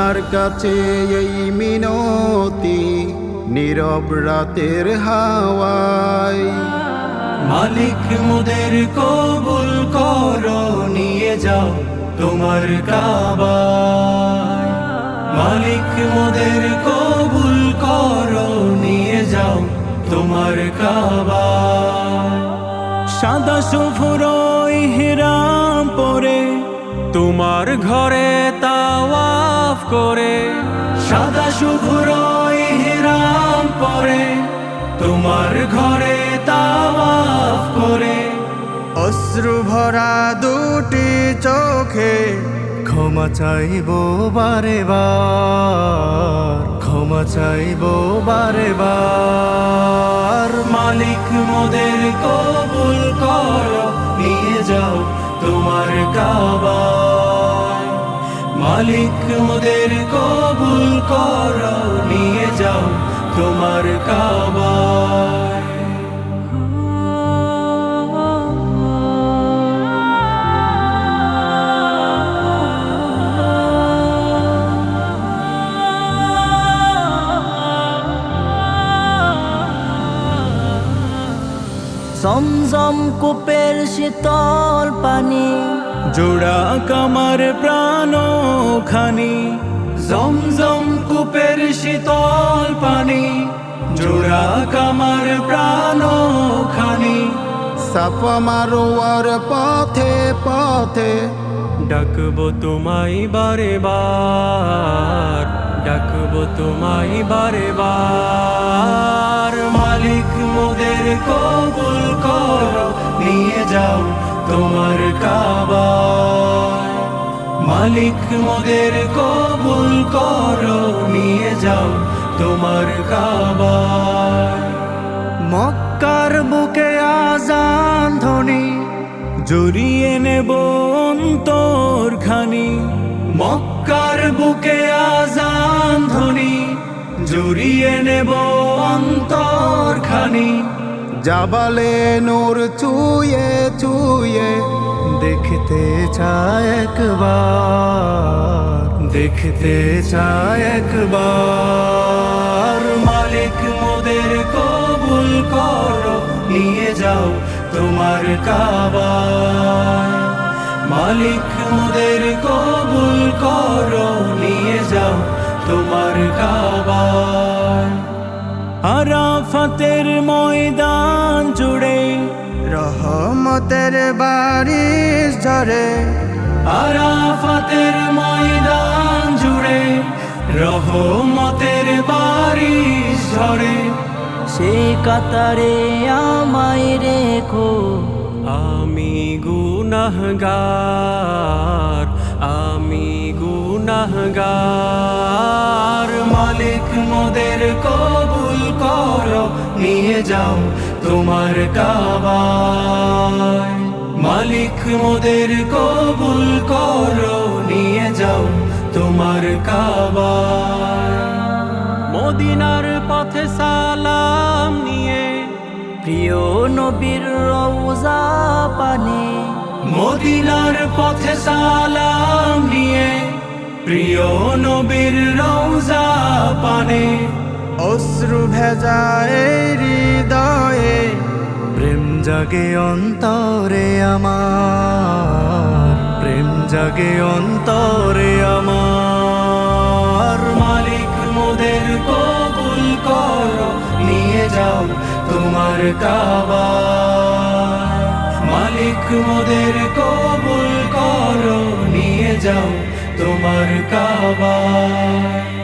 আপনার কাছে এই মিনতি নীরব রাতের হাওয়ায়। মালিক মোদের কবুল করো নিয়ে যাও তোমার কাবায়। মালিক মোদের কবুল করো নিয়ে যাও তোমার কাবায়। সাদা সফর ইহরাম পরে তোমার ঘরে তাওয়াফ করে, সাদা সফর ইহরাম পরে তোমার ঘরে তাওয়াফ করে। অশ্রু ভরা দুটি চোখে ক্ষমা চাইবো বারে বার, ক্ষমা চাইবো বারে বার। মালিক মোদের কবুল করো নিয়ে যাও তোমার কাবায়। মালিক মোদের কবুল করো নিয়ে যাও তোমার কাবায়। জমজম কূপের শীতল পানি জোড়া কামার প্রাণ খানি। জমজম কূপের শীতল পানি জোড়া কামার প্রাণ খানি। সাফা মারোয়ার পথে পথে ডাকবো তোমায় বারে বার, ডাকবো তোমায় বারে বার। মালিক মোদের কবুল করো নিয়ে যাও তোমার কাবায়। মালিক মোদের কবুল করো নিয়ে যাও তোমার কাবায়। মক্কার বুকে আজান ধ্বনি জড়িয়ে নেব অন্তর খানি। মক্কার বুকে আজান ধ্বনি জড়িয়ে নেব অন্তর খানি। জাবালে নূর চুয়ে চুয়ে দেখতে চায় একবার, দেখতে চায় একবার। মালিক মোদের কবুল করো নিয়ে যাও তোমার কাবায়। মালিক মোদের কবুল করো নিয়ে যাও তোমার কাবায়। আরাফাতের ময়দান জুড়ে রহমতের বারিশ ঝরে, আরাফাতের ময়দান জুড়ে রহমতের বারিশ ঝরে। সে কাতারে আমায় রেখো, আমি গুনাহগার, আমি গুনাহগার। মালিক মোদের কবুল করো নিয়ে যাও তোমার কাবায়। মালিক মোদের কবুল করো নিয়ে যাও তোমার কাবায়। মদিনার পথে সালাম নিয়ে প্রিয় নবীর রওজা পানে। মদিনার পথে সালাম নিয়ে প্রিয় নবীর রওজা পানে। অশ্রু ভেজা এই হৃদয়ে প্রেম জাগে অন্তরে আমার, প্রেম জাগে অন্তরে আমার। মালিক মোদের কবুল করো নিয়ে যাও তোমার কাবায়। মালিক মোদের কবুল করো নিয়ে যাও তোমার কাবায়।